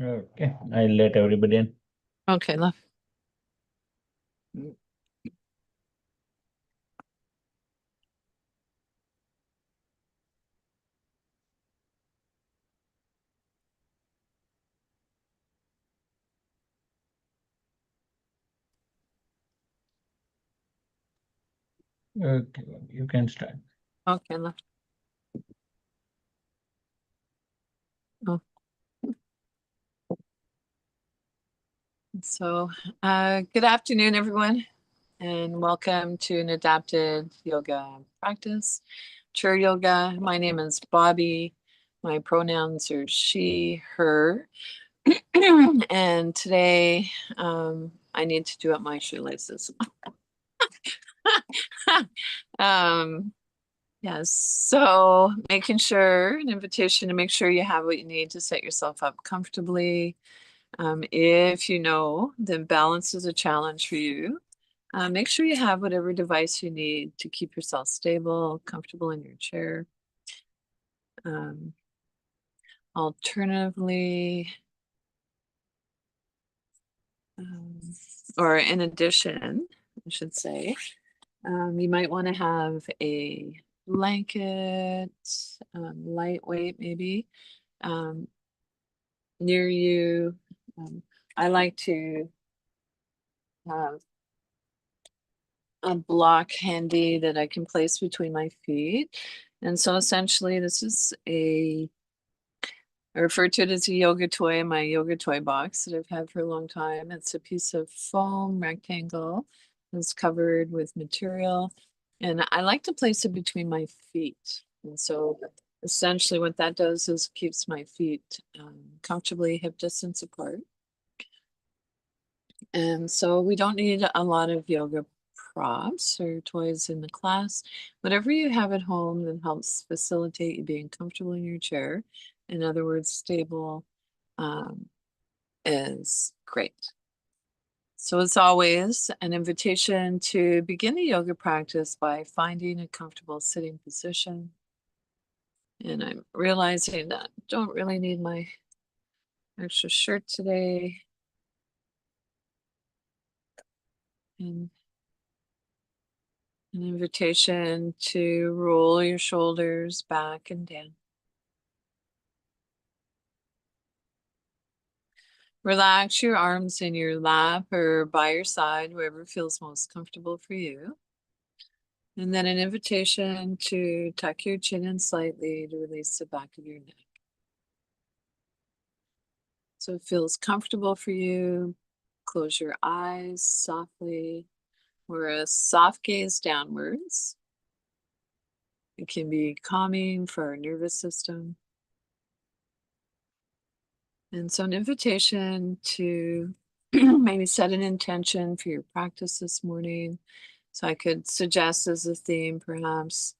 Okay, I'll let everybody in. Okay, love. Okay, you can start. Okay, love. Oh. So, good afternoon, everyone, and welcome to an adapted yoga practice, chair yoga. My name is Bobbie. My pronouns are she, her. And today I need to do up my shoelaces. Yes, so making sure, an invitation to make sure you have what you need to set yourself up comfortably. If you know that balance is a challenge for you, make sure you have whatever device you need to keep yourself stable, comfortable in your chair. Alternatively, or in addition, I should say, you might want to have a blanket, lightweight maybe, near you. I like to have a block handy that I can place between my feet. And so essentially this is I refer to it as a yoga toy in my yoga toy box that I've had for a long time. It's a piece of foam rectangle that's covered with material. And I like to place it between my feet. And so essentially what that does is keeps my feet comfortably hip distance apart. And so we don't need a lot of yoga props or toys in the class. Whatever you have at home that helps facilitate you being comfortable in your chair, in other words, stable, um, is great. So as always, an invitation to begin the yoga practice by finding a comfortable sitting position. And I'm realizing that I don't really need my extra shirt today. And an invitation to roll your shoulders back and down. Relax your arms in your lap or by your side, wherever feels most comfortable for you. And then an invitation to tuck your chin in slightly to release the back of your neck. So it feels comfortable for you. Close your eyes softly or a soft gaze downwards. It can be calming for our nervous system. And so an invitation to maybe set an intention for your practice this morning. So I could suggest as a theme, perhaps,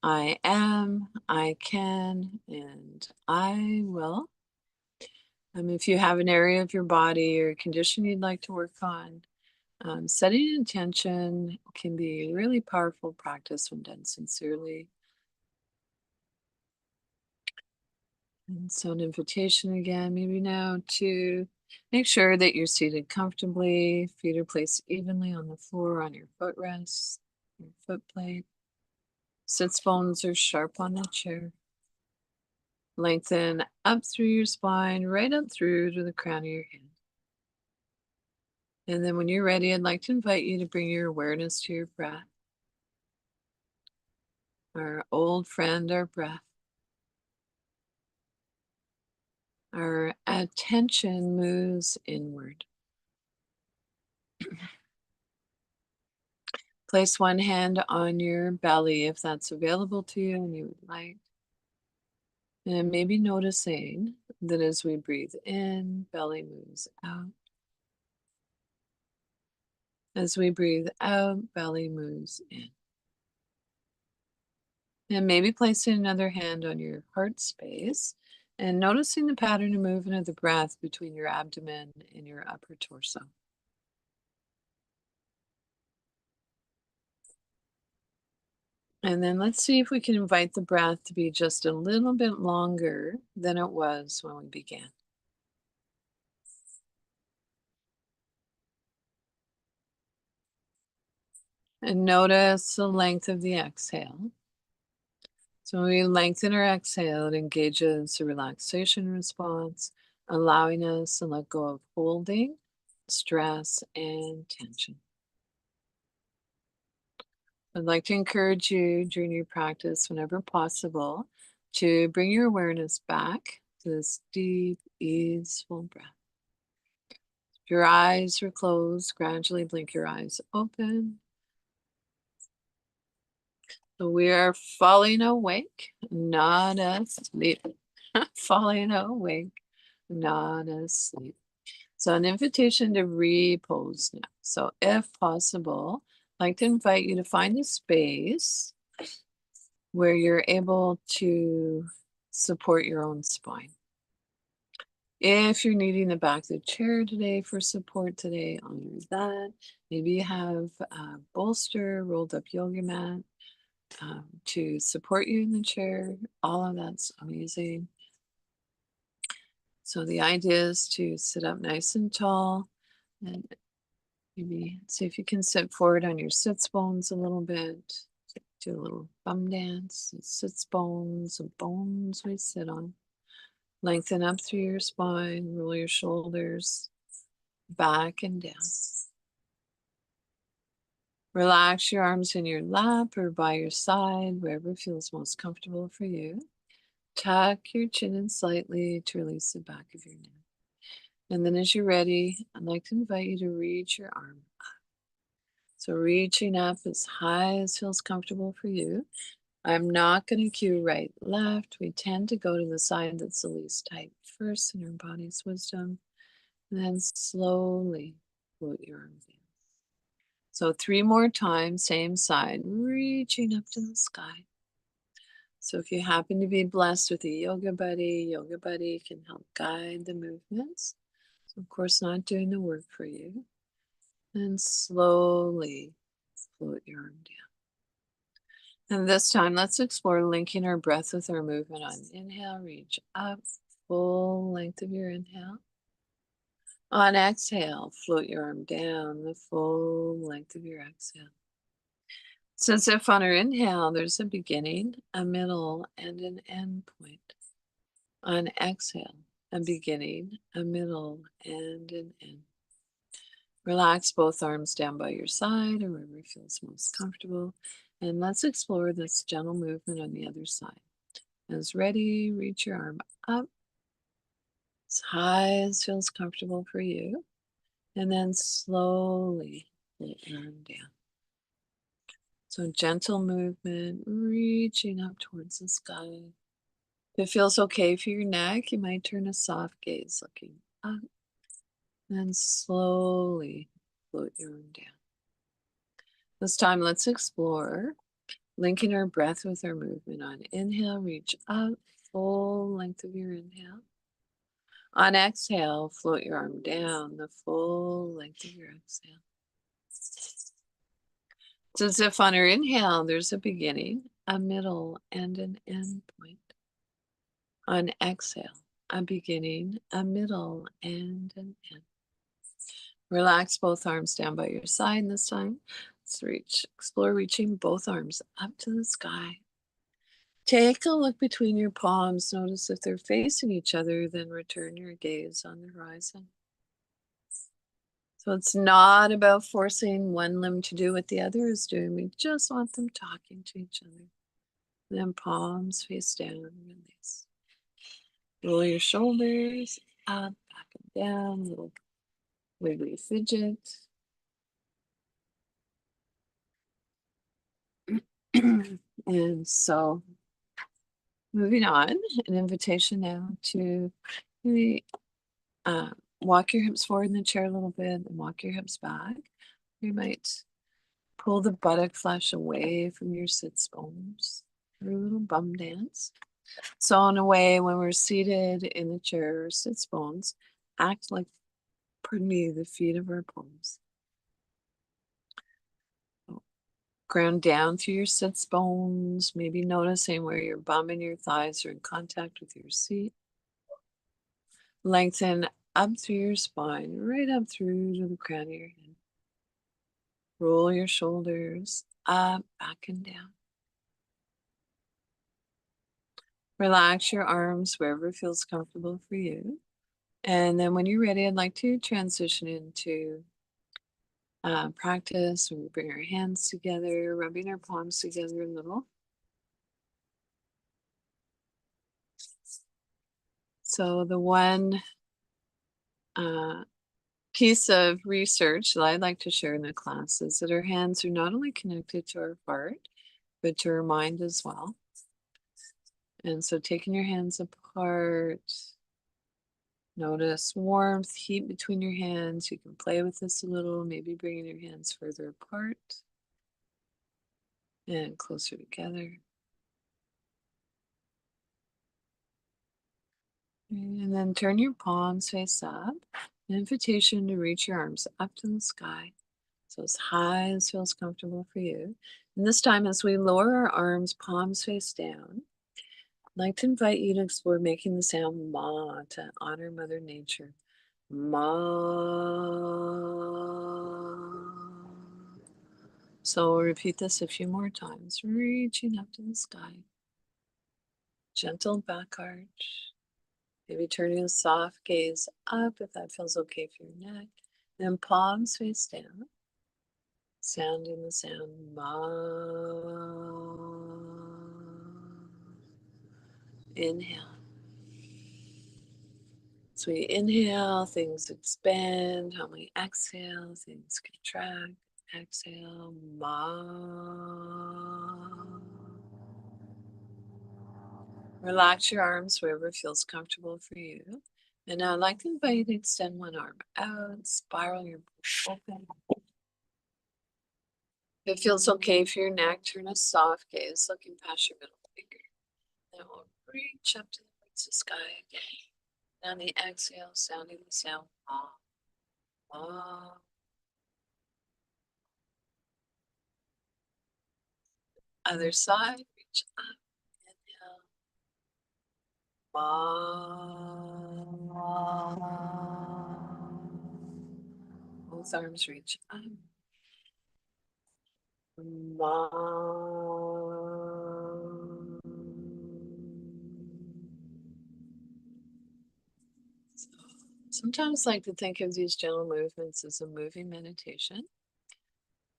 I am, I can, and I will. If you have an area of your body or condition you'd like to work on, setting an intention can be a really powerful practice when done sincerely. And so an invitation again, maybe now to make sure that you're seated comfortably, feet are placed evenly on the floor on your footrests, your foot plate. Sits bones are sharp on the chair. Lengthen up through your spine, right up through to the crown of your head. And then when you're ready, I'd like to invite you to bring your awareness to your breath. Our old friend, our breath. Our attention moves inward. Place one hand on your belly if that's available to you and you would like. And maybe noticing that as we breathe in, belly moves out. As we breathe out, belly moves in. And maybe placing another hand on your heart space and noticing the pattern of movement of the breath between your abdomen and your upper torso. And then let's see if we can invite the breath to be just a little bit longer than it was when we began. And notice the length of the exhale. So when we lengthen our exhale, it engages the relaxation response, allowing us to let go of holding, stress, and tension. I'd like to encourage you during your practice, whenever possible, to bring your awareness back to this deep, easeful breath. If your eyes are closed, gradually blink your eyes open. So we are falling awake, not asleep. Falling awake, not asleep. So an invitation to repose now. So if possible, I'd like to invite you to find a space where you're able to support your own spine. If you're needing the back of the chair today for support today, honor that. Maybe you have a bolster, rolled up yoga mat to support you in the chair. All of that's amazing. So the idea is to sit up nice and tall and maybe see if you can sit forward on your sits bones a little bit. Do a little bum dance. Sits bones, the bones we sit on. Lengthen up through your spine, roll your shoulders back and down. Relax your arms in your lap or by your side, wherever feels most comfortable for you. Tuck your chin in slightly to release the back of your neck. And then as you're ready, I'd like to invite you to reach your arm up. So reaching up as high as feels comfortable for you. I'm not going to cue right, left. We tend to go to the side that's the least tight first in our body's wisdom. And then slowly float your arm down. So 3 more times, same side, reaching up to the sky. So if you happen to be blessed with a yoga buddy can help guide the movements. So of course, not doing the work for you. And slowly float your arm down. And this time, let's explore linking our breath with our movement on inhale, reach up, full length of your inhale. On exhale, float your arm down the full length of your exhale. It's as if on our inhale, there's a beginning, a middle, and an end point. On exhale, a beginning, a middle, and an end. Relax both arms down by your side or wherever feels most comfortable. And let's explore this gentle movement on the other side. As ready, reach your arm up as high as feels comfortable for you. And then slowly let your arm down. So gentle movement, reaching up towards the sky. If it feels okay for your neck, you might turn a soft gaze looking up. Then slowly float your arm down. This time, let's explore linking our breath with our movement. On inhale, reach up, full length of your inhale. On exhale, float your arm down, the full length of your exhale. It's as if on our inhale, there's a beginning, a middle, and an end point. On exhale, a beginning, a middle, and an end. Relax both arms down by your side this time. Let's explore reaching both arms up to the sky. Take a look between your palms. Notice if they're facing each other, then return your gaze on the horizon. So it's not about forcing one limb to do what the other is doing. We just want them talking to each other. Then palms face down, release. Roll your shoulders up, back and down, little wiggly fidget. And so moving on, an invitation now to really walk your hips forward in the chair a little bit and walk your hips back. You might pull the buttock flesh away from your sits bones. Do a little bum dance. So in a way, when we're seated in the chair or sits bones, act like, pardon me, the feet of our palms. Ground down through your sits bones, maybe noticing where your bum and your thighs are in contact with your seat. Lengthen up through your spine, right up through to the crown of your head. Roll your shoulders up, back, and down. Relax your arms wherever feels comfortable for you. And then when you're ready, I'd like to transition into practice. We bring our hands together, rubbing our palms together a little. So the one piece of research that I'd like to share in the class is that our hands are not only connected to our heart, but to our mind as well. And so taking your hands apart, notice warmth, heat between your hands. You can play with this a little, maybe bringing your hands further apart and closer together. And then turn your palms face up. An invitation to reach your arms up to the sky. So as high as feels comfortable for you. And this time, as we lower our arms, palms face down, I'd like to invite you to explore making the sound Ma to honor Mother Nature. Ma. So we'll repeat this a few more times, reaching up to the sky. Gentle back arch. Maybe turning a soft gaze up if that feels okay for your neck. Then palms face down. Sounding the sound Ma. Inhale. So we inhale, things expand. When we exhale, things contract. Exhale, Ma. Relax your arms wherever feels comfortable for you. And now I'd like to invite you to extend one arm out, spiral your open. If it feels okay for your neck, turn a soft gaze looking past your middle finger. Then we'll reach up to the lights of the sky again. And on the exhale, sounding the sound Ma. Ma. Other side, reach up, inhale. Both arms reach up. Sometimes I like to think of these gentle movements as a moving meditation.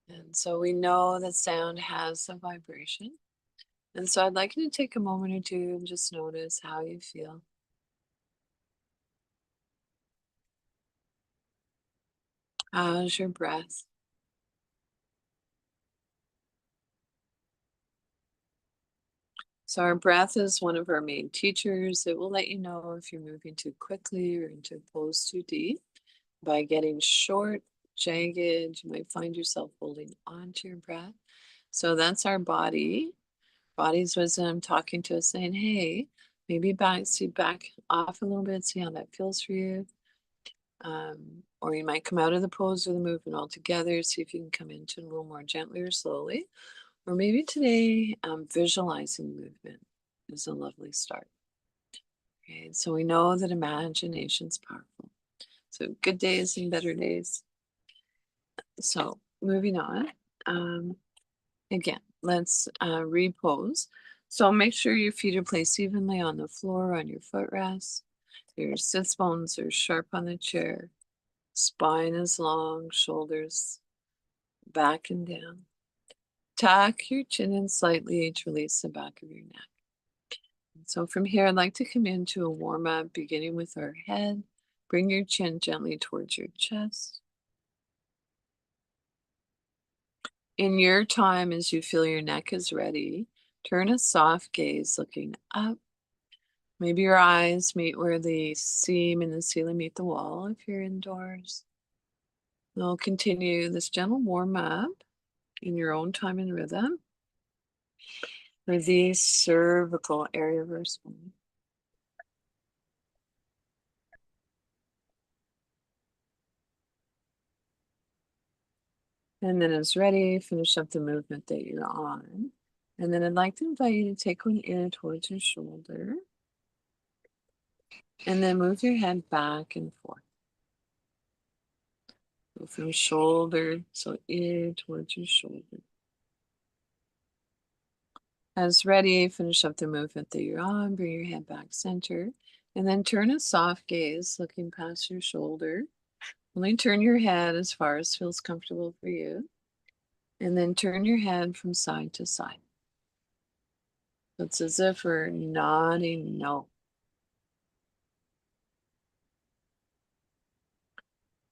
And so we know that sound has a vibration. And so I'd like you to take a moment or two and just notice how you feel. How's your breath? So our breath is one of our main teachers. It will let you know if you're moving too quickly or into a pose too deep. By getting short, jagged, you might find yourself holding on to your breath. So that's our body. Body's wisdom talking to us saying, hey, maybe back off a little bit, see how that feels for you. Or you might come out of the pose or the movement altogether, see if you can come into it a little more gently or slowly. Or maybe today, visualizing movement is a lovely start. Okay, so we know that imagination's powerful. So good days and better days. So moving on. Again, let's repose. So make sure your feet are placed evenly on the floor on your footrest. Your sits bones are sharp on the chair. Spine is long, shoulders back and down. Tuck your chin in slightly to release the back of your neck. So from here, I'd like to come into a warm up, beginning with our head. Bring your chin gently towards your chest. In your time, as you feel your neck is ready, turn a soft gaze looking up. Maybe your eyes meet where the seam in the ceiling meet the wall if you're indoors. We'll continue this gentle warm up in your own time and rhythm for the cervical area of our spine. And then as ready, finish up the movement that you're on. And then I'd like to invite you to take one ear towards your shoulder. And then move your head back and forth. Go from shoulder, so ear towards your shoulder. As ready, finish up the movement that you're on, bring your head back center, and then turn a soft gaze, looking past your shoulder. Only turn your head as far as feels comfortable for you, and then turn your head from side to side. It's as if we're nodding no.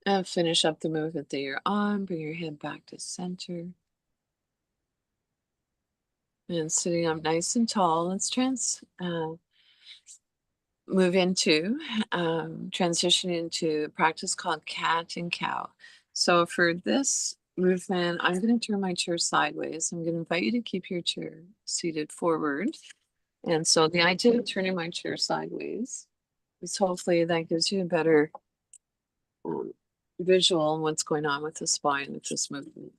And finish up the movement that you're on, bring your head back to center. And sitting up nice and tall, let's move into transition into a practice called cat and cow. So for this movement, I'm going to turn my chair sideways. I'm going to invite you to keep your chair seated forward. And so the idea of turning my chair sideways is hopefully that gives you a better visual on what's going on with the spine with this movement.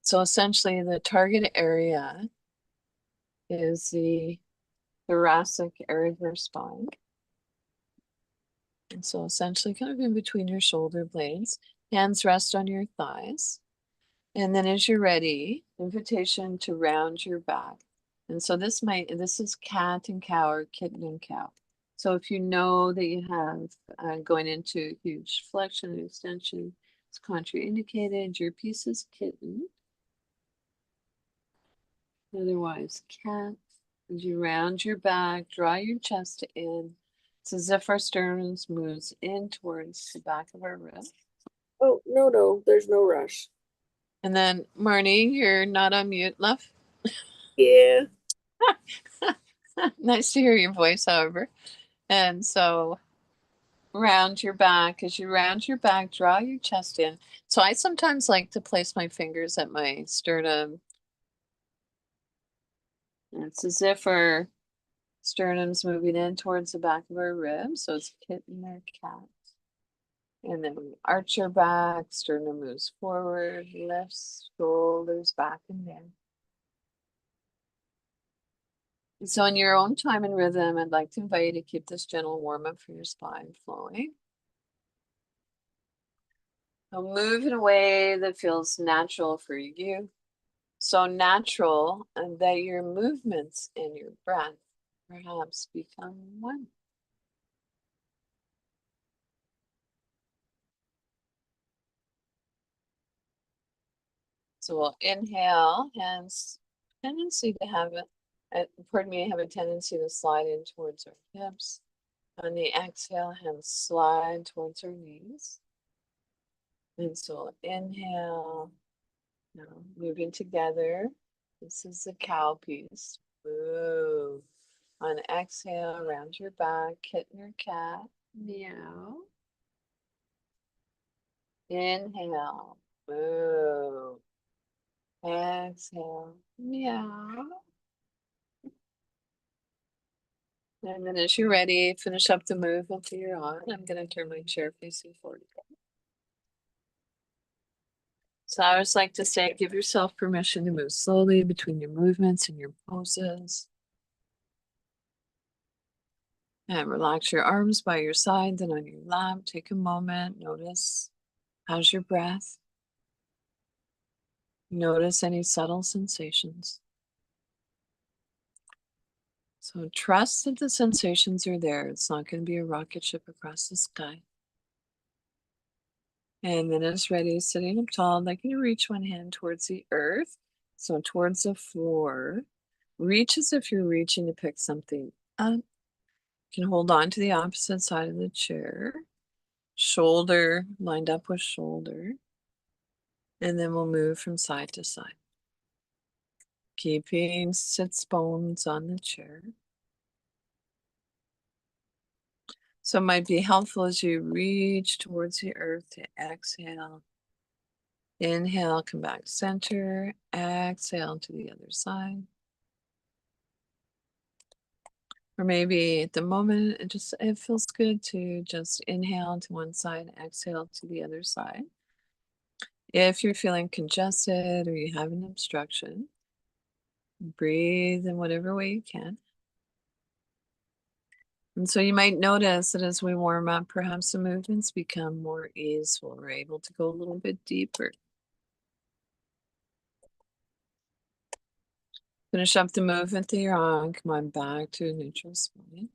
So essentially the target area is the thoracic area of your spine. And so essentially kind of in between your shoulder blades, hands rest on your thighs. And then as you're ready, invitation to round your back. And so this is cat and cow or kitten and cow. So if you know that you have going into huge flexion and extension, it's contraindicated. Your piece is kitten. Otherwise, cat. As you round your back, draw your chest in. It's as if our sternum moves in towards the back of our rib. Oh, no, there's no rush. And then, Marnie, you're not on mute, love. Yeah. Nice to hear your voice, however. And so round your back. As you round your back, draw your chest in. So I sometimes like to place my fingers at my sternum. And it's as if our sternum's moving in towards the back of our ribs. So it's kitten or cat. And then we arch your back, sternum moves forward, lifts, shoulders back and down. So in your own time and rhythm, I'd like to invite you to keep this gentle warm up for your spine flowing. So move in a way that feels natural for you. So natural and that your movements and your breath perhaps become one. So we'll inhale, hands tendency to have have a tendency to slide in towards our hips. On the exhale, hands slide towards our knees. And so inhale, now moving together. This is the cow piece. Move. On exhale, round your back, kitten or cat, meow. Inhale, move. Exhale, meow. And then as you're ready, finish up the movement that you're on. I'm going to turn my chair facing forward. So I always like to say, give yourself permission to move slowly between your movements and your poses. And relax your arms by your side, then on your lap. Take a moment, notice how's your breath. Notice any subtle sensations. So trust that the sensations are there. It's not going to be a rocket ship across the sky. And then as ready, sitting up tall, I'd like you to reach one hand towards the earth. So towards the floor. Reach as if you're reaching to pick something up. You can hold on to the opposite side of the chair. Shoulder lined up with shoulder. And then we'll move from side to side. Keeping sits bones on the chair. So it might be helpful as you reach towards the earth to exhale. Inhale, come back center. Exhale to the other side. Or maybe at the moment, it feels good to just inhale to one side, exhale to the other side. If you're feeling congested or you have an obstruction, breathe in whatever way you can. And so you might notice that as we warm up, perhaps the movements become more easeful. We're able to go a little bit deeper. Finish up the movement that you're on. Come on back to a neutral spine.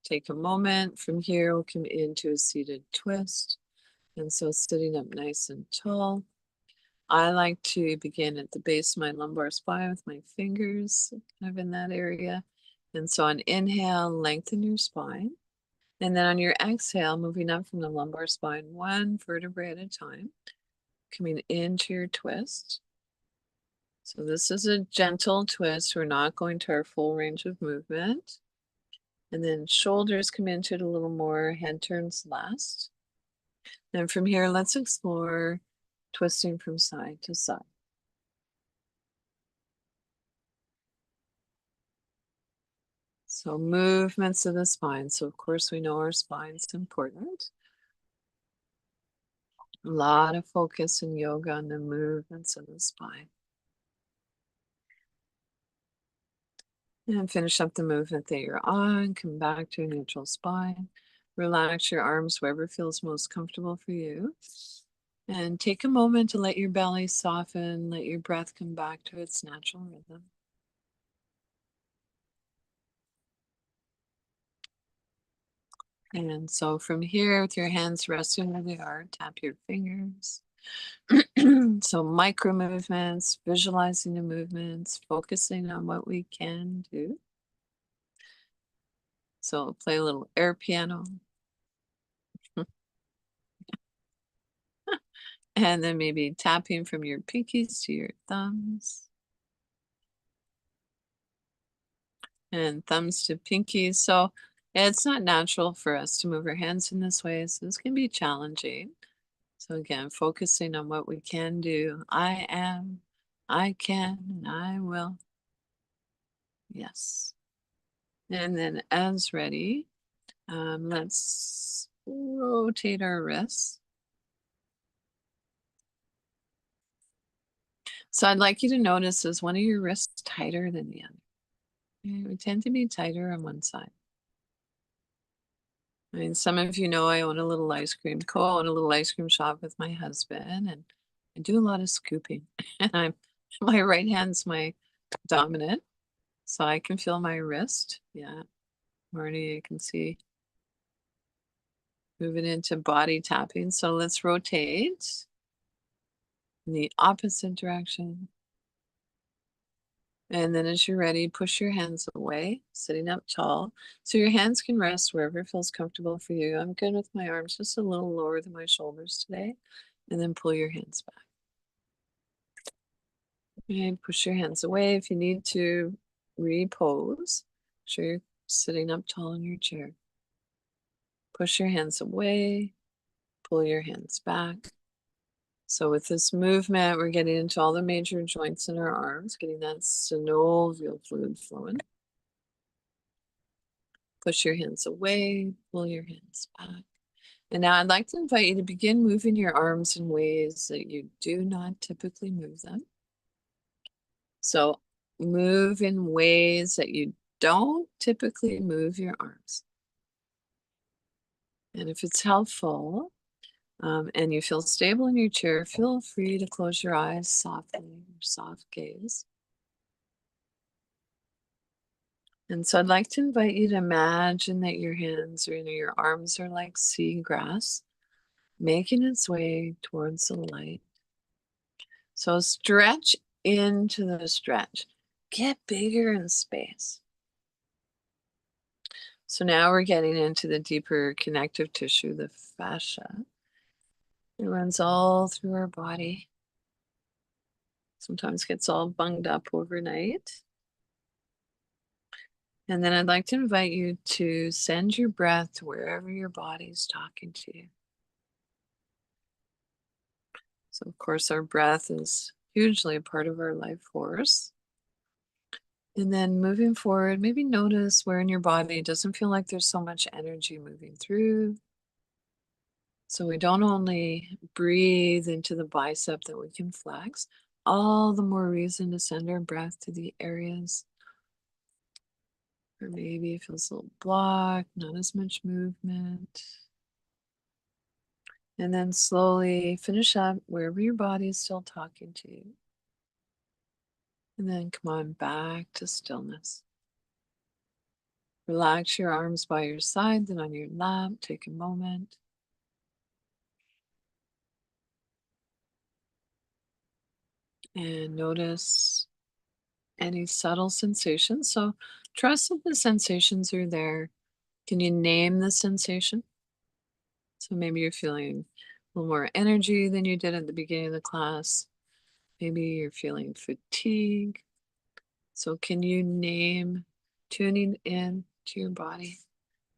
Take a moment. From here, we'll come into a seated twist. And so sitting up nice and tall. I like to begin at the base of my lumbar spine with my fingers kind of in that area. And so on inhale, lengthen your spine. And then on your exhale, moving up from the lumbar spine, one vertebrae at a time, coming into your twist. So this is a gentle twist. We're not going to our full range of movement. And then shoulders come into it a little more, head turns last. And from here, let's explore twisting from side to side. So movements of the spine. So of course we know our spine's important. A lot of focus in yoga on the movements of the spine. And finish up the movement that you're on. Come back to a neutral spine. Relax your arms wherever feels most comfortable for you. And take a moment to let your belly soften. Let your breath come back to its natural rhythm. And so from here, with your hands resting where they are, tap your fingers. So micro movements, visualizing the movements, focusing on what we can do. So play a little air piano. And then maybe tapping from your pinkies to your thumbs. And thumbs to pinkies. So it's not natural for us to move our hands in this way. So this can be challenging. So again, focusing on what we can do. I am, I can, and I will. Yes. And then as ready, let's rotate our wrists. So I'd like you to notice, is one of your wrists tighter than the other? Okay, we tend to be tighter on one side. I mean, some of you know I own a little ice cream shop with my husband, and I do a lot of scooping. And my right hand's my dominant, so I can feel my wrist. Yeah, Marty, you can see. Moving into body tapping. So let's rotate in the opposite direction. And then as you're ready, push your hands away, sitting up tall. So your hands can rest wherever feels comfortable for you. I'm good with my arms just a little lower than my shoulders today. And then pull your hands back. And push your hands away. If you need to repose, make sure you're sitting up tall in your chair. Push your hands away, pull your hands back. So with this movement, we're getting into all the major joints in our arms, getting that synovial fluid flowing. Push your hands away, pull your hands back. And now I'd like to invite you to begin moving your arms in ways that you do not typically move them. So move in ways that you don't typically move your arms. And if it's helpful, and you feel stable in your chair, feel free to close your eyes softly, soft gaze. And so I'd like to invite you to imagine that your hands or your arms are like seagrass, making its way towards the light. So stretch into the stretch. Get bigger in space. So now we're getting into the deeper connective tissue, the fascia. It runs all through our body. Sometimes gets all bunged up overnight. And then I'd like to invite you to send your breath to wherever your body's talking to you. So of course our breath is hugely a part of our life force. And then moving forward, maybe notice where in your body it doesn't feel like there's so much energy moving through. So we don't only breathe into the bicep that we can flex, all the more reason to send our breath to the areas Or maybe it feels a little blocked, not as much movement. And then slowly finish up wherever your body is still talking to you. And then come on back to stillness. Relax your arms by your side, then on your lap, take a moment. And notice any subtle sensations. So trust that the sensations are there. Can you name the sensation? So maybe you're feeling a little more energy than you did at the beginning of the class. Maybe you're feeling fatigue. So can you name tuning in to your body?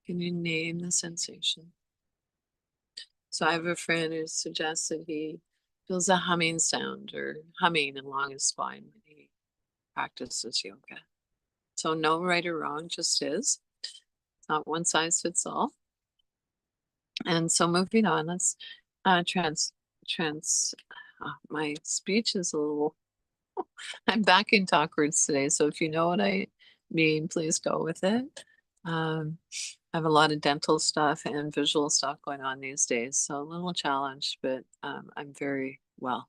Can you name the sensation? So I have a friend who suggested he feels a humming sound or humming along his spine when he practices yoga. So no right or wrong, just is. It's not one size fits all. And so moving on, let's my speech is a little, I'm back in talk words today. So if you know what I mean, please go with it. I have a lot of dental stuff and visual stuff going on these days. So a little challenged, but I'm very well.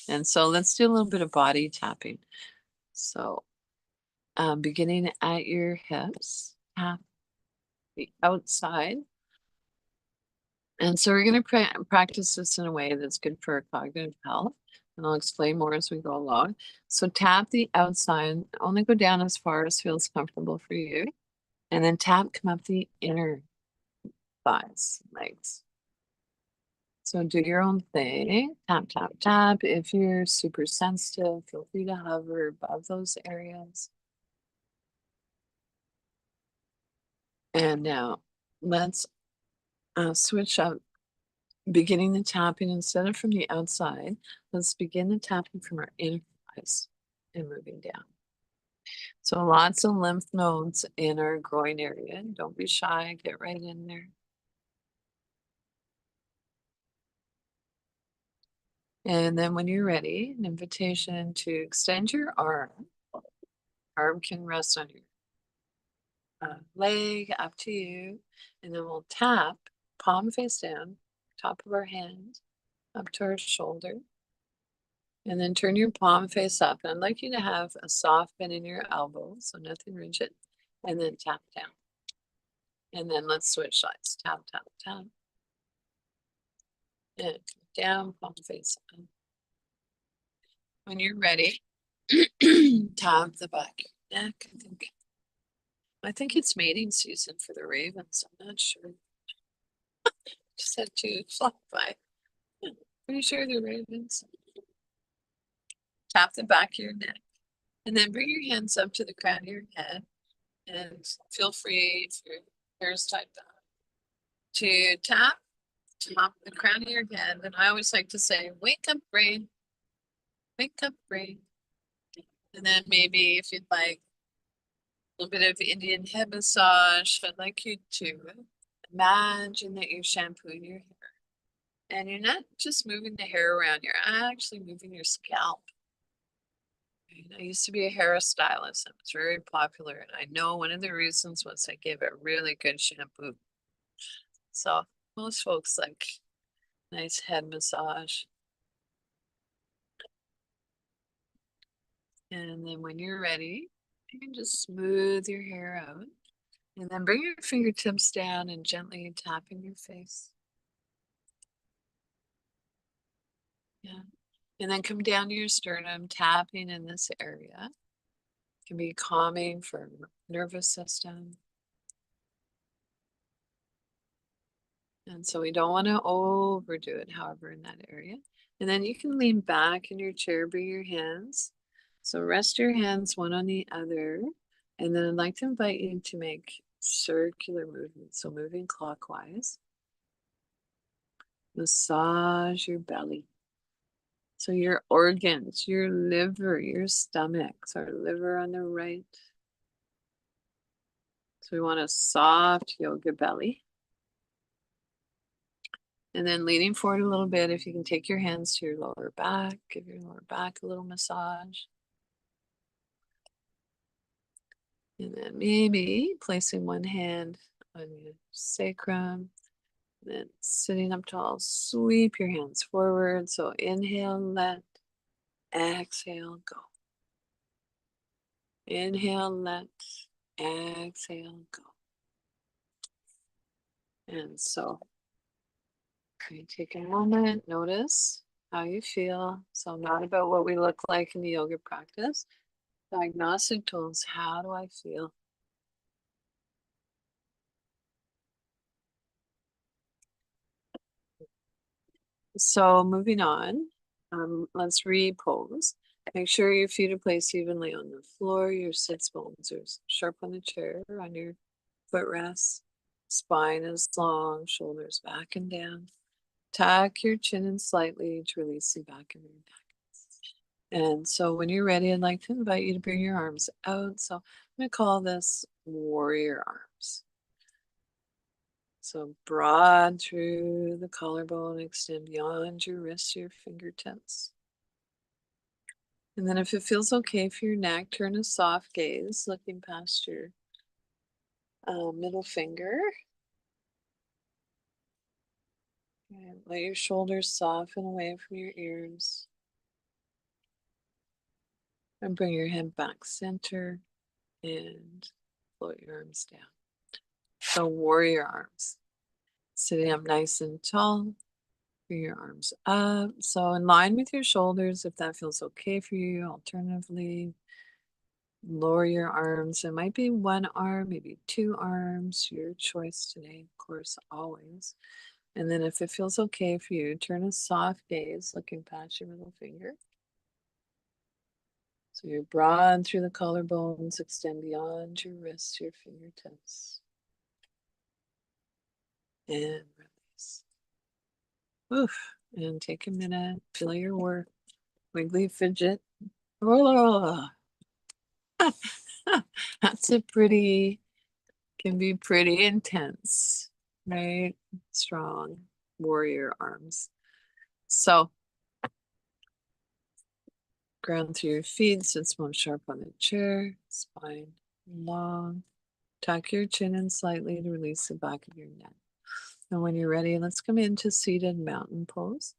And so let's do a little bit of body tapping. So beginning at your hips, tap the outside. And so we're going to practice this in a way that's good for our cognitive health. And I'll explain more as we go along. So tap the outside, only go down as far as feels comfortable for you. And then tap, come up the inner thighs, legs. So do your own thing. Tap, tap, tap. If you're super sensitive, feel free to hover above those areas. And now let's switch up, beginning the tapping instead of from the outside. Let's begin the tapping from our inner thighs and moving down. So lots of lymph nodes in our groin area. Don't be shy, get right in there. And then when you're ready, an invitation to extend your arm. Arm can rest on your leg, up to you. And then we'll tap, palm face down, top of our hand, up to our shoulder. And then turn your palm face up. And I'd like you to have a soft bend in your elbow, so nothing rigid. And then tap down. And then let's switch sides. Tap, tap, tap. And down, palm face up. When you're ready, tap the back of your neck. I think it's mating season for the ravens. I'm not sure. Just had to fly by. Pretty sure they're ravens. Tap the back of your neck. And then bring your hands up to the crown of your head. And feel free, if your hair is tied down, to tap the crown of your head. And I always like to say, wake up, brain. Wake up, brain. And then maybe if you'd like a little bit of Indian head massage, I'd like you to imagine that you're shampooing your hair. And you're not just moving the hair around, you're actually moving your scalp. I used to be a hairstylist and it's very popular. And I know one of the reasons was I gave it really good shampoo. So most folks like nice head massage. And then when you're ready, you can just smooth your hair out. And then bring your fingertips down and gently tap in your face. Yeah. And then come down to your sternum, tapping in this area. It can be calming for nervous system. And so we don't want to overdo it, however, in that area. And then you can lean back in your chair, bring your hands. So rest your hands one on the other. And then I'd like to invite you to make circular movements. So moving clockwise. Massage your belly. So your organs, your liver, your stomach. So our liver on the right. So we want a soft yoga belly. And then leaning forward a little bit, if you can take your hands to your lower back, give your lower back a little massage. And then maybe placing one hand on your sacrum, then sitting up tall, sweep your hands forward. So inhale, let, exhale, go. Inhale, let, exhale, go. And so you take a moment, notice how you feel. So not about what we look like in the yoga practice. Diagnostic tools, how do I feel? So moving on, let's repose. Make sure your feet are placed evenly on the floor. Your sits bones are sharp on the chair, on your footrest. Spine is long, shoulders back and down. Tuck your chin in slightly to release the back of your neck. And so when you're ready, I'd like to invite you to bring your arms out. So I'm going to call this warrior arms. So broad through the collarbone, extend beyond your wrists, your fingertips. And then if it feels okay for your neck, turn a soft gaze, looking past your middle finger. And let your shoulders soften away from your ears. And bring your head back center and float your arms down. So warrior arms. Sitting up nice and tall. Bring your arms up. So in line with your shoulders, if that feels okay for you. Alternatively, lower your arms. It might be one arm, maybe two arms. Your choice today, of course, always. And then if it feels okay for you, turn a soft gaze, looking past your middle finger. So you're broad through the collarbones, extend beyond your wrists, your fingertips. And release. Oof. And take a minute, feel your work. Wiggly fidget. That's can be pretty intense, right? Strong warrior arms. So ground through your feet, sits bone sharp on the chair, spine long. Tuck your chin in slightly to release the back of your neck. And when you're ready, let's come into seated mountain pose.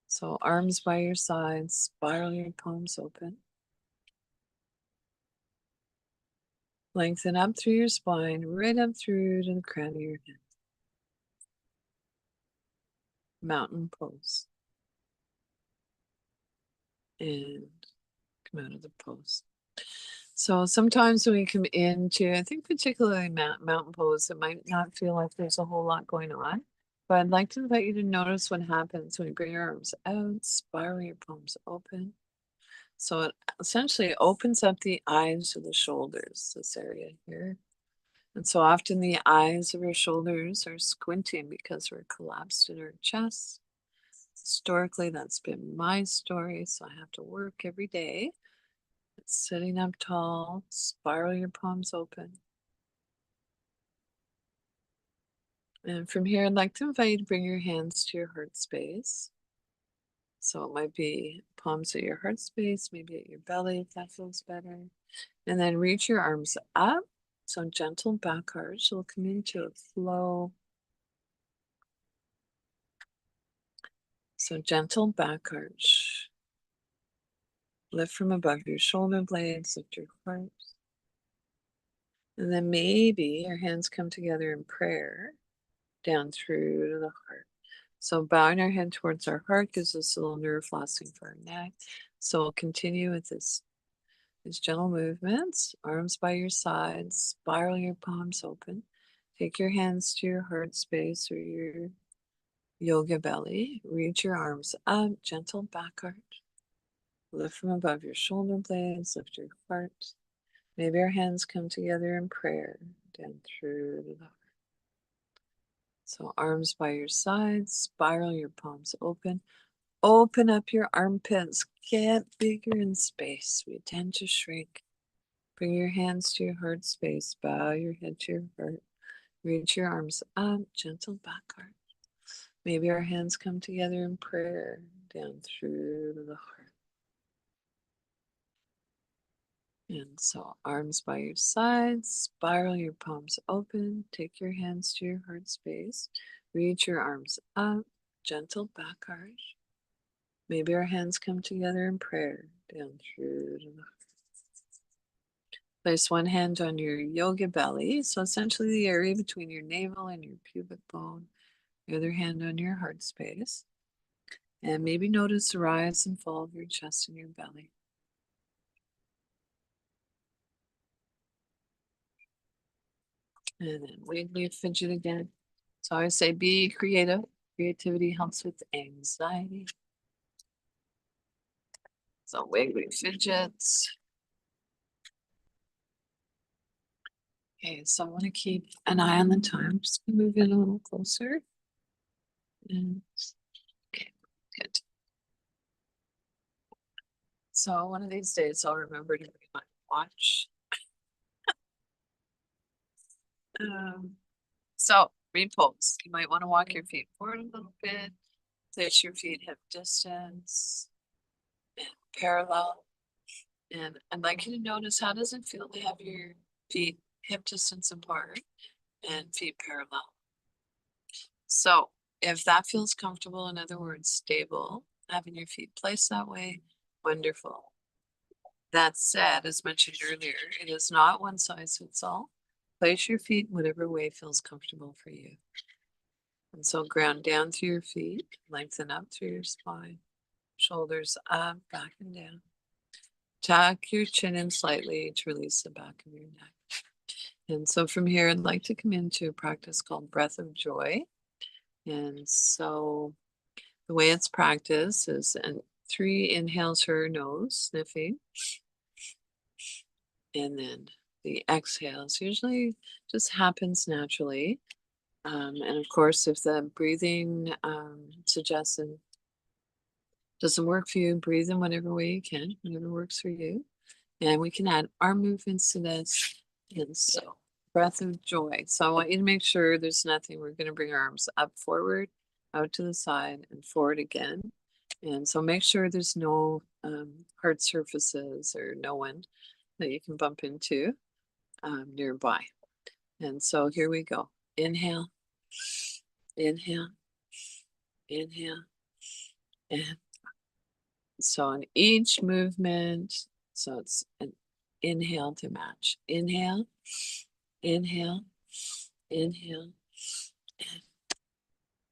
So arms by your sides, spiral your palms open. Lengthen up through your spine, right up through to the crown of your head. Mountain pose. And come out of the pose. So sometimes when we come into, I think particularly mountain pose, it might not feel like there's a whole lot going on. But I'd like to invite you to notice what happens when you bring your arms out, spiral your palms open. So it essentially opens up the eyes of the shoulders, this area here. And so often the eyes of our shoulders are squinting because we're collapsed in our chest. Historically, that's been my story, so I have to work every day. Sitting up tall, spiral your palms open. And from here, I'd like to invite you to bring your hands to your heart space. So it might be palms at your heart space, maybe at your belly if that feels better. And then reach your arms up. So gentle back arch. We'll come into a flow. So gentle back arch. Lift from above your shoulder blades, lift your heart. And then maybe your hands come together in prayer down through to the heart. So bowing our head towards our heart gives us a little nerve flossing for our neck. So we'll continue with these gentle movements. Arms by your sides, spiral your palms open. Take your hands to your heart space or your yoga belly. Reach your arms up, gentle back arch. Lift from above your shoulder blades, lift your heart. Maybe our hands come together in prayer down through the heart. So arms by your sides, spiral your palms open. Open up your armpits, get bigger in space. We tend to shrink. Bring your hands to your heart space, bow your head to your heart. Reach your arms up, gentle back arch. Maybe our hands come together in prayer down through to the heart. And so arms by your sides, spiral your palms open, take your hands to your heart space, reach your arms up, gentle back arch. Maybe our hands come together in prayer, down through the heart. Place one hand on your yoga belly, so essentially the area between your navel and your pubic bone. The other hand on your heart space. And maybe notice the rise and fall of your chest and your belly. And then wiggly fidget again. So I say be creative. Creativity helps with anxiety. So wiggly fidgets. Okay, so I want to keep an eye on the time. Just gonna move in a little closer. And okay, good. So one of these days I'll remember to bring my watch. So repose. You might want to walk your feet forward a little bit. Place your feet hip distance and parallel. And I'd like you to notice, how does it feel to have your feet hip distance apart and feet parallel? So if that feels comfortable, in other words, stable, having your feet placed that way, wonderful. That said, as mentioned earlier, it is not one size fits all. Place your feet whatever way feels comfortable for you. And so ground down through your feet, lengthen up through your spine, shoulders up, back and down. Tuck your chin in slightly to release the back of your neck. And so from here, I'd like to come into a practice called breath of joy. And so the way it's practiced is 3 inhales through your nose, sniffing. And then the exhales usually just happens naturally. And of course, if the breathing suggestion doesn't work for you, breathe in whatever way you can, whatever works for you. And we can add arm movements to this. And so breath of joy. So I want you to make sure there's nothing. We're going to bring our arms up, forward, out to the side, and forward again. And so make sure there's no hard surfaces or no one that you can bump into nearby. And so here we go. Inhale, inhale, inhale, and so in each movement, so it's an inhale to match. Inhale, inhale, inhale,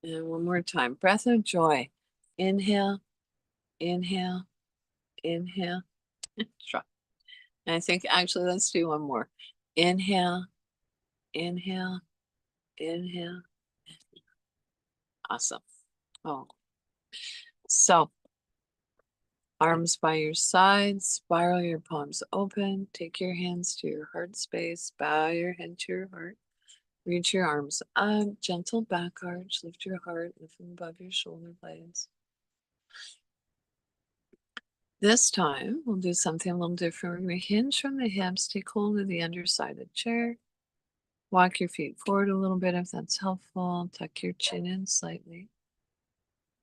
and one more time. Breath of joy. Inhale, inhale, inhale. Try. And I think actually let's do one more. Inhale, inhale, inhale. Awesome. Oh, so arms by your sides, spiral your palms open, take your hands to your heart space, bow your head to your heart, reach your arms up, gentle back arch, lift your heart, lift them above your shoulder blades. This time, we'll do something a little different. We're going to hinge from the hips, take hold of the underside of the chair, walk your feet forward a little bit if that's helpful, tuck your chin in slightly.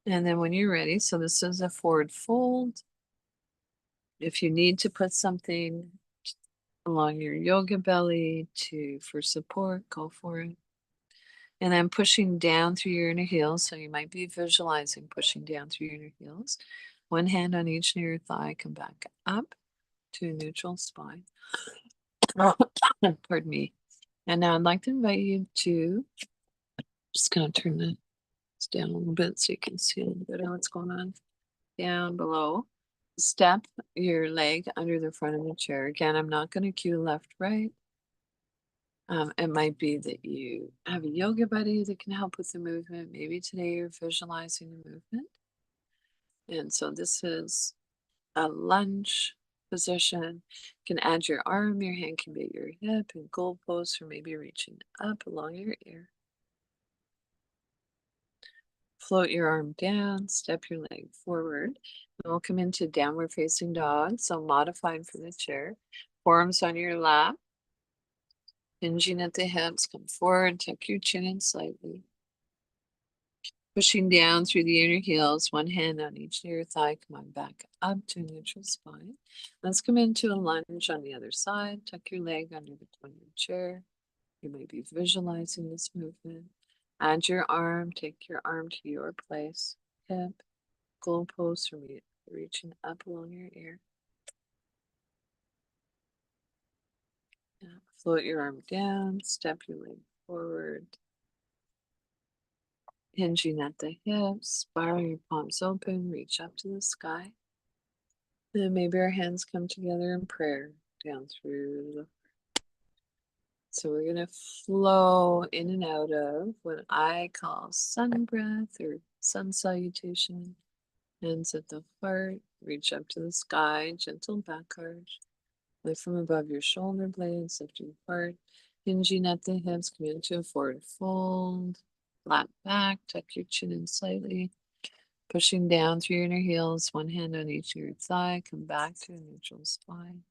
And then when you're ready, so this is a forward fold. If you need to put something along your yoga belly for support, go for it. And then pushing down through your inner heels. So you might be visualizing pushing down through your inner heels. One hand on each near thigh, come back up to a neutral spine. Pardon me. And now I'd like to invite you to, just gonna turn this down a little bit so you can see a little bit of what's going on. Down below. Step your leg under the front of the chair. Again, I'm not going to cue left, right. It might be that you have a yoga buddy that can help with the movement. Maybe today you're visualizing the movement. And so this is a lunge position. You can add your arm, your hand can be at your hip, and goal pose for maybe reaching up along your ear. Float your arm down, step your leg forward. And we'll come into downward facing dog, so modified for the chair. Forearms on your lap. Hinging at the hips, come forward, tuck your chin in slightly. Pushing down through the inner heels, one hand on each near thigh. Come on back up to neutral spine. Let's come into a lunge on the other side. Tuck your leg under the point of your chair. You may be visualizing this movement. Add your arm, take your arm to your place. Hip, goalpost, reaching up along your ear. Yeah. Float your arm down, step your leg forward. Hinging at the hips, spiral your palms open, reach up to the sky. And maybe our hands come together in prayer down through the heart. So we're going to flow in and out of what I call sun breath or sun salutation. Hands at the heart, reach up to the sky, gentle back arch. Lift from above your shoulder blades, lift your heart, hinging at the hips, come into a forward fold. Flat back, tuck your chin in slightly, pushing down through your inner heels, one hand on each of your thigh, come back to a neutral spine.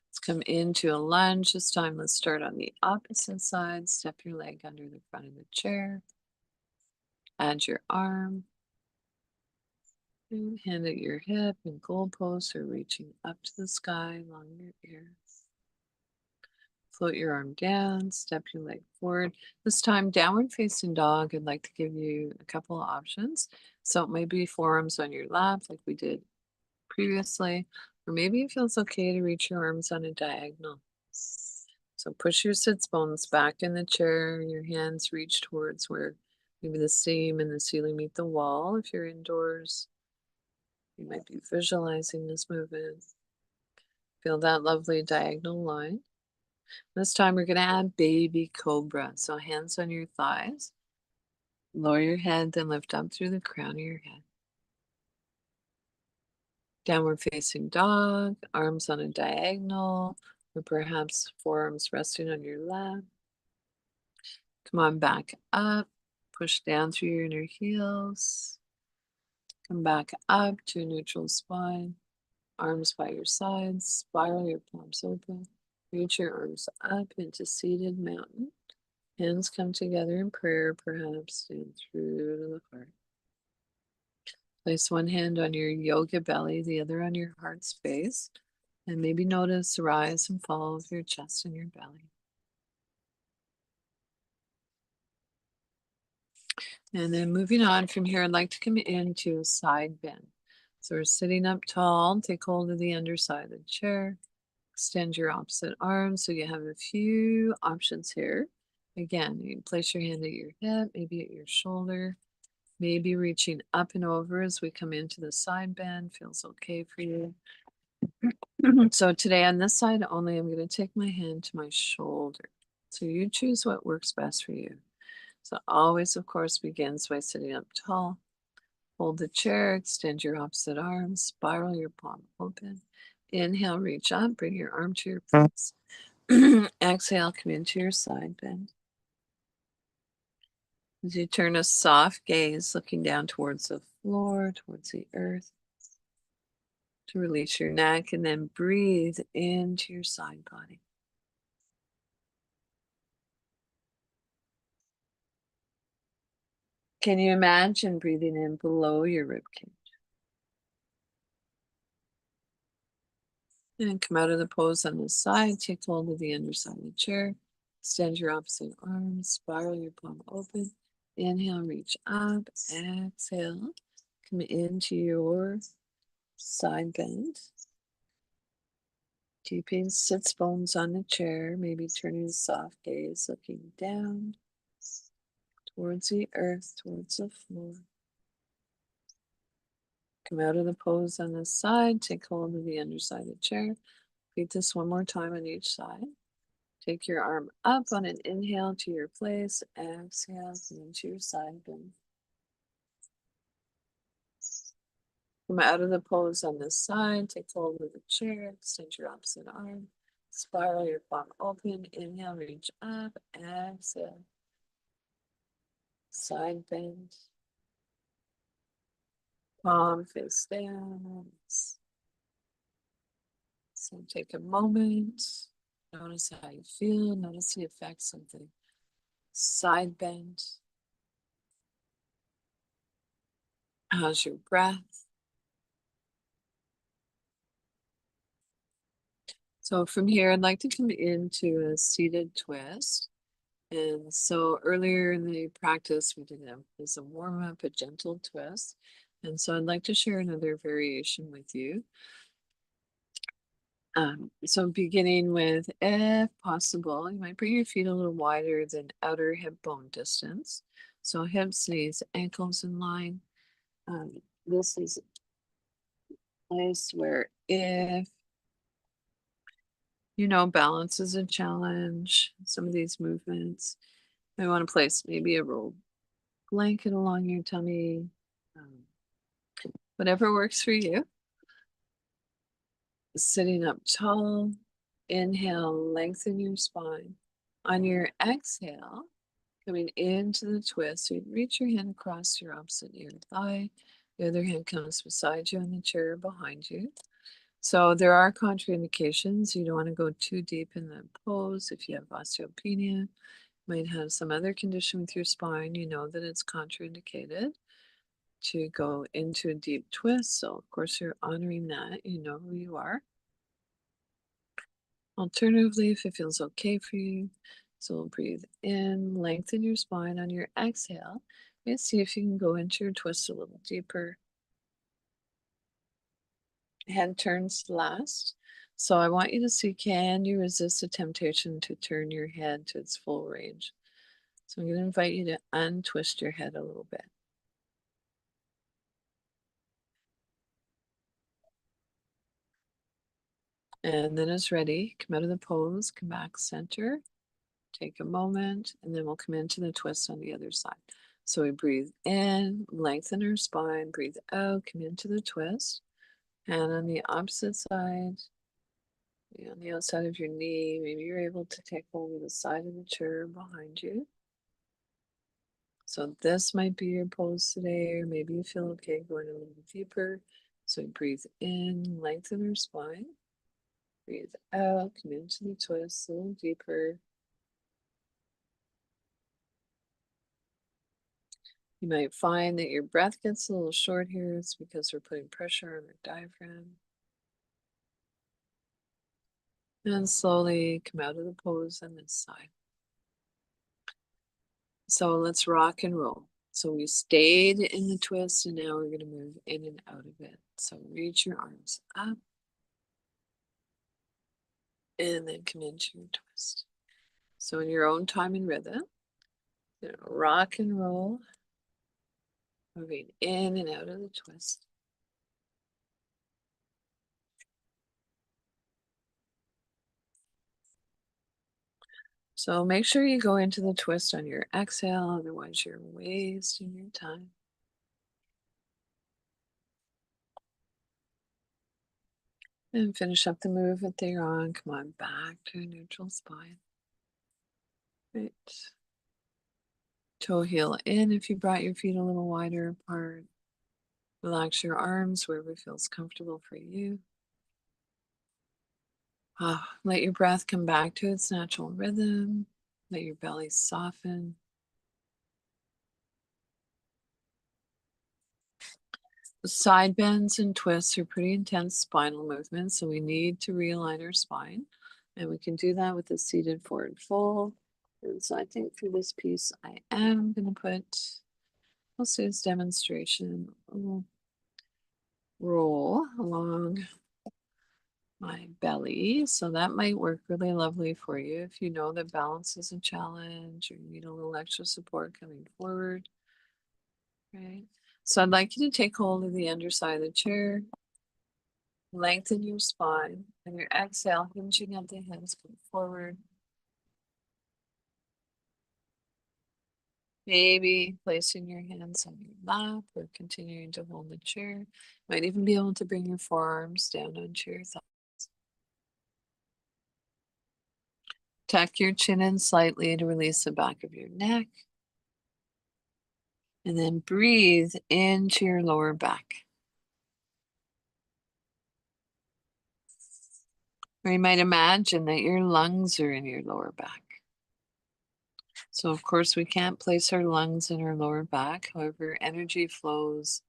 Let's come into a lunge. This time, let's start on the opposite side. Step your leg under the front of the chair. Add your arm. Hand at your hip and goalposts are reaching up to the sky along your ear. Float your arm down, step your leg forward. This time, downward facing dog, I'd like to give you a couple of options. So it may be forearms on your lap like we did previously, or maybe it feels okay to reach your arms on a diagonal. So push your sits bones back in the chair, your hands reach towards where maybe the seam and the ceiling meet the wall. If you're indoors, you might be visualizing this movement. Feel that lovely diagonal line. This time we're going to add baby cobra. So hands on your thighs. Lower your head, then lift up through the crown of your head. Downward facing dog, arms on a diagonal, or perhaps forearms resting on your lap. Come on back up. Push down through your inner heels. Come back up to a neutral spine. Arms by your sides. Spiral your palms open. Reach your arms up into seated mountain. Hands come together in prayer, perhaps, and through to the heart. Place one hand on your yoga belly, the other on your heart space, and maybe notice the rise and fall of your chest and your belly. And then moving on from here, I'd like to come into a side bend. So we're sitting up tall, take hold of the underside of the chair, extend your opposite arm. So you have a few options here. Again, you can place your hand at your hip, maybe at your shoulder, maybe reaching up and over as we come into the side bend. Feels okay for you. So today on this side only, I'm going to take my hand to my shoulder. So you choose what works best for you. So always, of course, begins by sitting up tall. Hold the chair, extend your opposite arm, spiral your palm open. Inhale, reach up, bring your arm to your face. Exhale, come into your side bend. As you turn a soft gaze, looking down towards the floor, towards the earth, to release your neck, and then breathe into your side body. Can you imagine breathing in below your ribcage? And come out of the pose on the side, take hold of the underside of the chair, extend your opposite arm, spiral your palm open. Inhale, reach up, exhale, come into your side bend. Keeping sits bones on the chair, maybe turning a soft gaze, looking down towards the earth, towards the floor. Come out of the pose on the side, take hold of the underside of the chair. Repeat this one more time on each side. Take your arm up on an inhale to your place. Exhale, come into your side bend. Come out of the pose on this side. Take hold of the chair. Extend your opposite arm. Spiral your palm open. Inhale, reach up. Exhale. Side bend. Palm face down. So take a moment. Notice how you feel. Notice the effects of the Side bend. How's your breath? So from here, I'd like to come into a seated twist. And so earlier in the practice, we did as a warm up, a gentle twist. And so I'd like to share another variation with you. So beginning with, if possible, you might bring your feet a little wider than outer hip bone distance. So hips, knees, ankles in line. This is a place where if you know balance is a challenge, some of these movements, I want to place maybe a rolled blanket along your tummy, whatever works for you. Sitting up tall, inhale, lengthen your spine. On your exhale, coming into the twist, so you reach your hand across your opposite near thigh. The other hand comes beside you on the chair behind you. So there are contraindications. You don't want to go too deep in the pose. If you have osteopenia, might have some other condition with your spine, you know that it's contraindicated to go into a deep twist. So of course you're honoring that, you know who you are. Alternatively, if it feels okay for you, so breathe in, lengthen your spine on your exhale, and see if you can go into your twist a little deeper. Head turns last. So I want you to see, can you resist the temptation to turn your head to its full range? So I'm going to invite you to untwist your head a little bit. And then as ready, come out of the pose, come back center, take a moment, and then we'll come into the twist on the other side. So we breathe in, lengthen our spine, breathe out, come into the twist. And on the opposite side, on the outside of your knee, maybe you're able to take hold of the side of the chair behind you. So this might be your pose today, or maybe you feel okay going a little deeper. So breathe in, lengthen our spine. Breathe out, come into the twist a little deeper. You might find that your breath gets a little short here. It's because we're putting pressure on our diaphragm. And slowly come out of the pose on this side. So let's rock and roll. So we stayed in the twist and now we're going to move in and out of it. So reach your arms up and then come into your twist. So in your own time and rhythm, rock and roll, moving in and out of the twist. So make sure you go into the twist on your exhale, otherwise you're wasting your time. And finish up the movement that you're on. Come on back to a neutral spine. Right. Toe heel in if you brought your feet a little wider apart. Relax your arms wherever feels comfortable for you. Let your breath come back to its natural rhythm. Let your belly soften. Side bends and twists are pretty intense spinal movements, so we need to realign our spine. And we can do that with a seated forward fold. And so I think for this piece, I am going to put, I'll say it's demonstration, a little roll along my belly. So that might work really lovely for you if you know that balance is a challenge or you need a little extra support coming forward. Right. So I'd like you to take hold of the underside of the chair, lengthen your spine, and your exhale, hinging at the hips, come forward. Maybe placing your hands on your lap or continuing to hold the chair. Might even be able to bring your forearms down onto your thighs. Tuck your chin in slightly to release the back of your neck. And then breathe into your lower back. Or you might imagine that your lungs are in your lower back. So of course we can't place our lungs in our lower back. However, energy flows,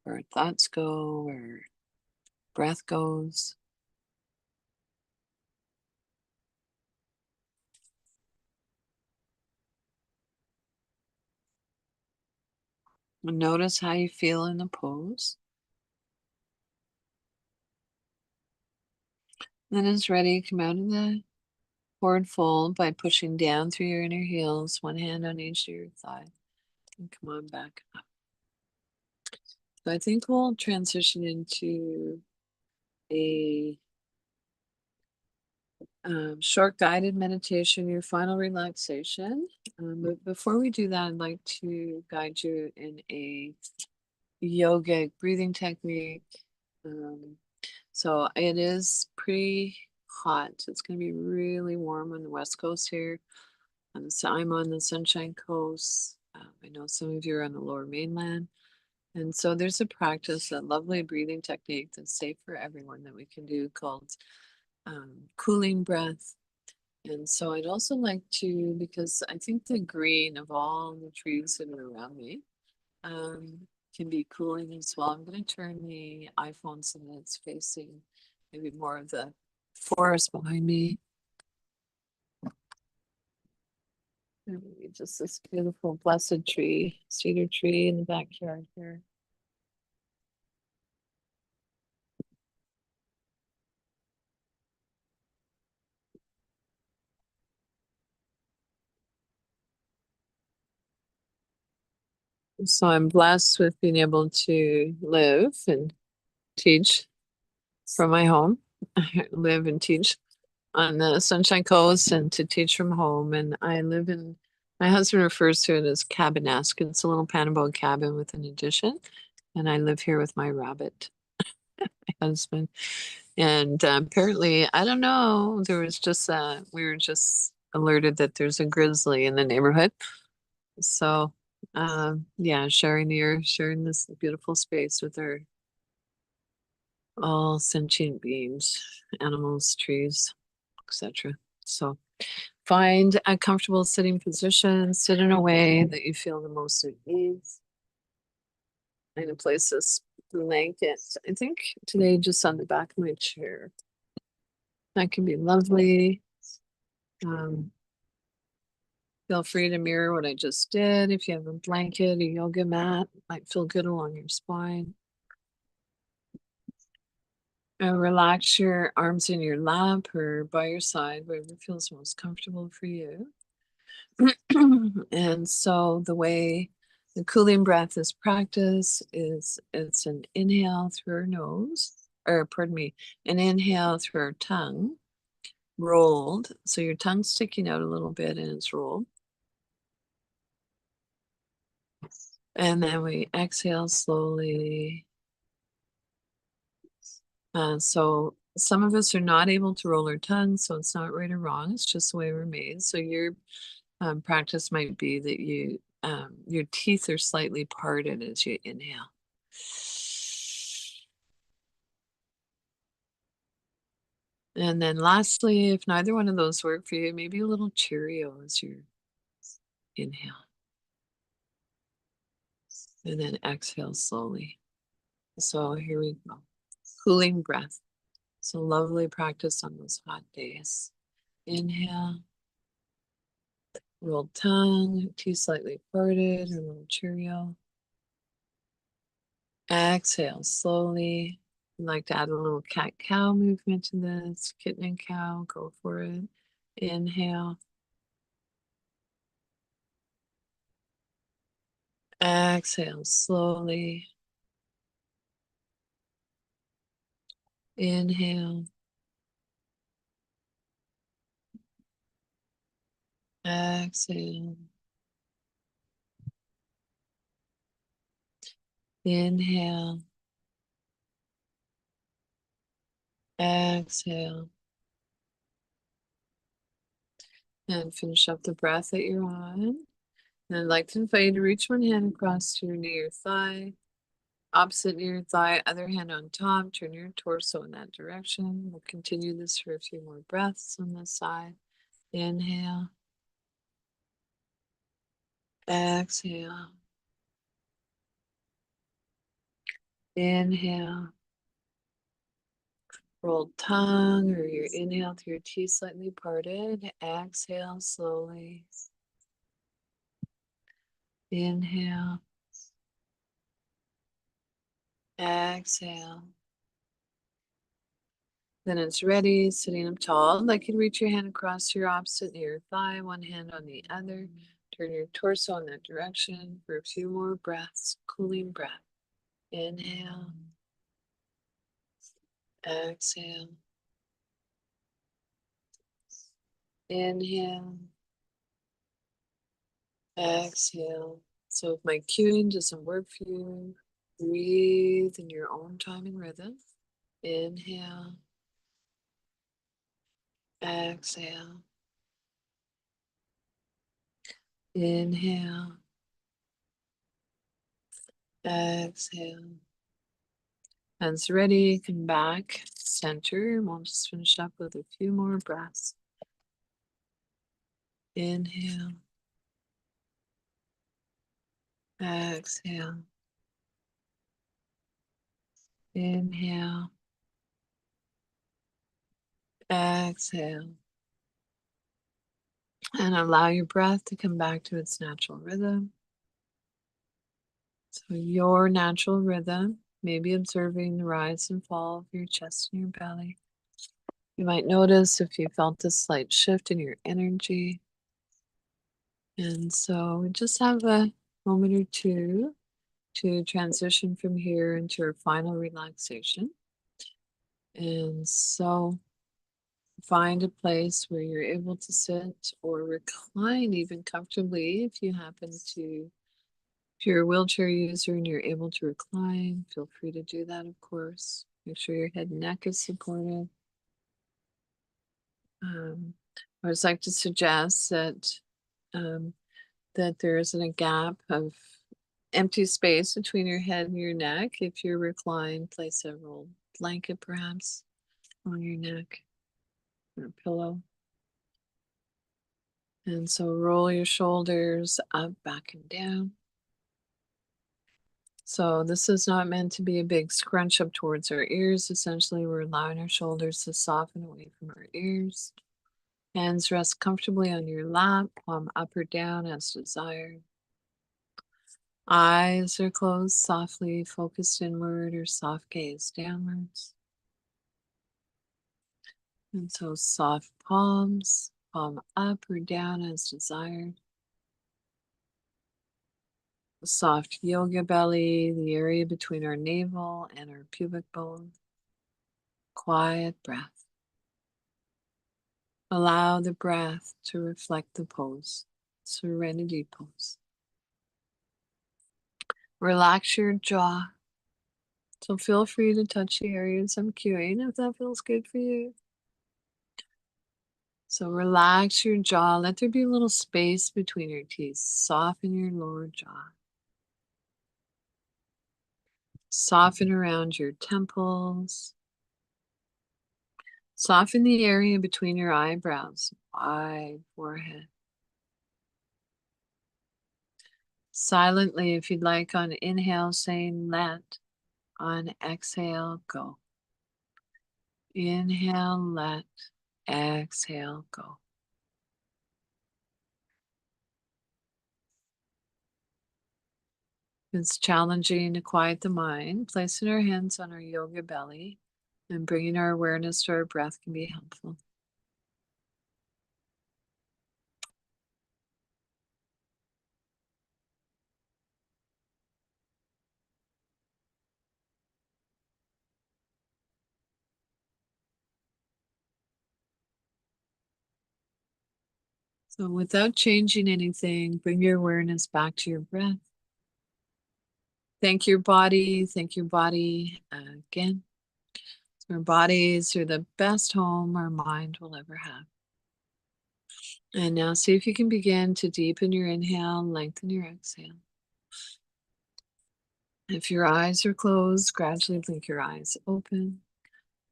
where our thoughts go, where breath goes. And notice how you feel in the pose. Then as ready, come out of the forward fold by pushing down through your inner heels, one hand on each of your thigh. And come on back up. So I think we'll transition into a short guided meditation, your final relaxation. But before we do that, I'd like to guide you in a yogic breathing technique. So it is pretty hot. It's going to be really warm on the West Coast here. So I'm on the Sunshine Coast. I know some of you are on the Lower Mainland. And so there's a practice, a lovely breathing technique that's safe for everyone that we can do called cooling breath. And so I'd also like to, because I think the green of all the trees that are around me can be cooling as well. I'm going to turn the iPhone so that it's facing maybe more of the forest behind me. And maybe just this beautiful blessed tree, cedar tree in the backyard here. So I'm blessed with being able to live and teach from my home, live and teach on the Sunshine Coast and to teach from home. And I live in, my husband refers to it as cabin-esque. It's a little panel cabin with an addition. And I live here with my rabbit, my husband. And apparently, I don't know, there was just, we were just alerted that there's a grizzly in the neighborhood. So yeah, sharing this beautiful space with our all sentient beings, animals, trees, etc. So find a comfortable sitting position, sit in a way that you feel the most at ease. I'm gonna place this blanket, I think today just on the back of my chair. That can be lovely. Feel free to mirror what I just did. If you have a blanket, a yoga mat, might feel good along your spine. And relax your arms in your lap or by your side, wherever feels most comfortable for you. And so the way the cooling breath is practiced is it's an inhale through our nose, or pardon me, an inhale through our tongue, rolled. So your tongue's sticking out a little bit and it's rolled. And then we exhale slowly. So some of us are not able to roll our tongue, so it's not right or wrong. It's just the way we're made. So your practice might be that you your teeth are slightly parted as you inhale. And then lastly, if neither one of those work for you, maybe a little Cheerio as your inhale. And then exhale slowly. So here we go. Cooling breath. So lovely practice on those hot days. Inhale. Rolled tongue, teeth slightly parted, a little Cheerio. Exhale slowly. I'd like to add a little cat-cow movement to this. Kitten and cow, go for it. Inhale. Exhale slowly. Inhale. Exhale. Inhale. Exhale. And finish up the breath that you're on. And I'd like to invite you to reach one hand across to your knee or thigh. Opposite knee or thigh, other hand on top. Turn your torso in that direction. We'll continue this for a few more breaths on this side. Inhale. Exhale. Inhale. Rolled tongue or your inhale through your teeth slightly parted. Exhale slowly. Inhale. Exhale. Then it's ready, sitting up tall. I'd like you to reach your hand across your opposite near thigh, one hand on the other. Turn your torso in that direction for a few more breaths. Cooling breath. Inhale. Exhale. Inhale. Exhale. So if my cueing doesn't work for you, breathe in your own time and rhythm. Inhale. Exhale. Inhale. Exhale. Hands ready, come back, center, and we'll just finish up with a few more breaths. Inhale. Exhale. Inhale. Exhale. And allow your breath to come back to its natural rhythm. So your natural rhythm, maybe observing the rise and fall of your chest and your belly. You might notice if you felt a slight shift in your energy. And so we just have a moment or two to transition from here into our final relaxation. And so find a place where you're able to sit or recline even comfortably if you happen to. If you're a wheelchair user and you're able to recline, feel free to do that, of course. Make sure your head and neck is supported. I always like to suggest that there isn't a gap of empty space between your head and your neck. If you're reclined, place a rolled blanket perhaps on your neck or a pillow. And so roll your shoulders up, back, and down. So this is not meant to be a big scrunch up towards our ears. Essentially, we're allowing our shoulders to soften away from our ears. Hands rest comfortably on your lap, palm up or down as desired. Eyes are closed, softly focused inward or soft gaze downwards. And so soft palms, palm up or down as desired. A soft yoga belly, the area between our navel and our pubic bone. Quiet breath. Allow the breath to reflect the pose, serenity pose. Relax your jaw. So feel free to touch the areas I'm cueing if that feels good for you. So relax your jaw. Let there be a little space between your teeth. Soften your lower jaw. Soften around your temples. Soften the area between your eyebrows. Wide forehead. Silently, if you'd like, on inhale, saying let. On exhale, go. Inhale, let. Exhale, go. If it's challenging to quiet the mind, placing our hands on our yoga belly and bringing our awareness to our breath can be helpful. So without changing anything, bring your awareness back to your breath. Thank your body. Thank your body again. Our bodies are the best home our mind will ever have. And now see if you can begin to deepen your inhale, lengthen your exhale. If your eyes are closed, gradually blink your eyes open.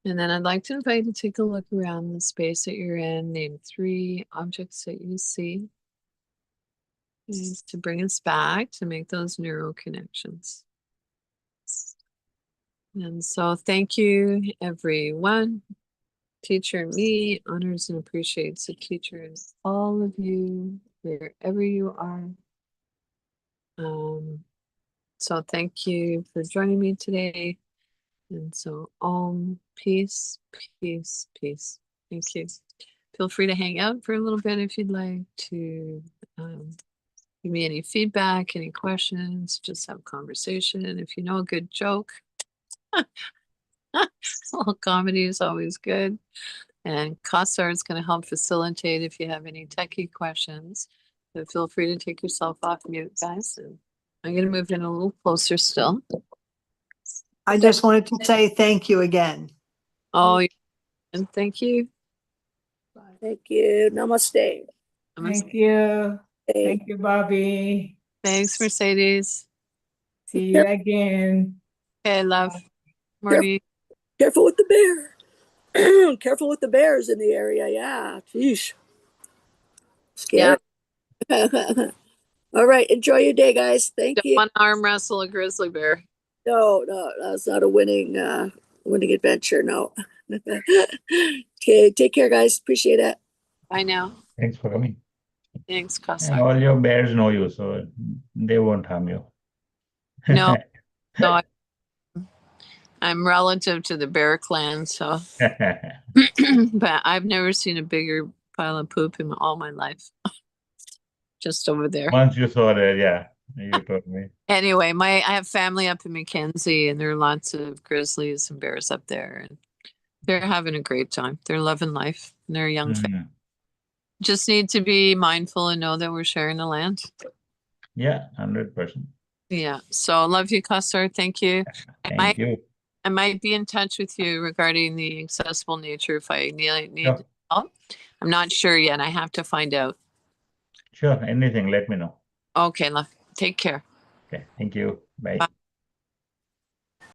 And then I'd like to invite you to take a look around the space that you're in. Name 3 objects that you see. is to bring us back to make those neural connections. And so thank you, everyone. Teacher me honors and appreciates the teachers, all of you, wherever you are. So thank you for joining me today. And so peace, peace, peace. Thank you. Feel free to hang out for a little bit if you'd like to give me any feedback, any questions, just have a conversation. And if you know a good joke, a little comedy is always good. And Kassar is going to help facilitate if you have any techie questions. So feel free to take yourself off mute, guys. And I'm going to move in a little closer still. I just wanted to say thank you again. Oh, and thank you. Thank you. Namaste. Thank you. Hey, Thank you, Bobbie. Thanks, Mercedes. See you again. Okay, love. Marty. careful with the bear. Careful with the bears in the area. Yeah. Jeez. Scary. All right. Enjoy your day, guys. Thank Don't you. want to arm wrestle a grizzly bear. No, that's not a winning adventure. No. Okay. Take care, guys. Appreciate it. Bye now. Thanks for coming. Thanks, And Kassar. all your bears know you, so they won't harm you. No. No, I'm relative to the bear clan, so. But I've never seen a bigger pile of poop in all my life. Just over there. Once you saw it, yeah, you told me. Anyway, I have family up in Mackenzie, and there are lots of grizzlies and bears up there, and they're having a great time. They're loving life. And they're a young family. Just need to be mindful and know that we're sharing the land. Yeah, 100%. Yeah. So love you, Kassar. Thank you. Thank you. I might be in touch with you regarding the accessible nature if I need Sure. help. I'm not sure yet. I have to find out. Sure, anything, let me know. Okay, love. Take care. Okay, thank you. Bye. Bye.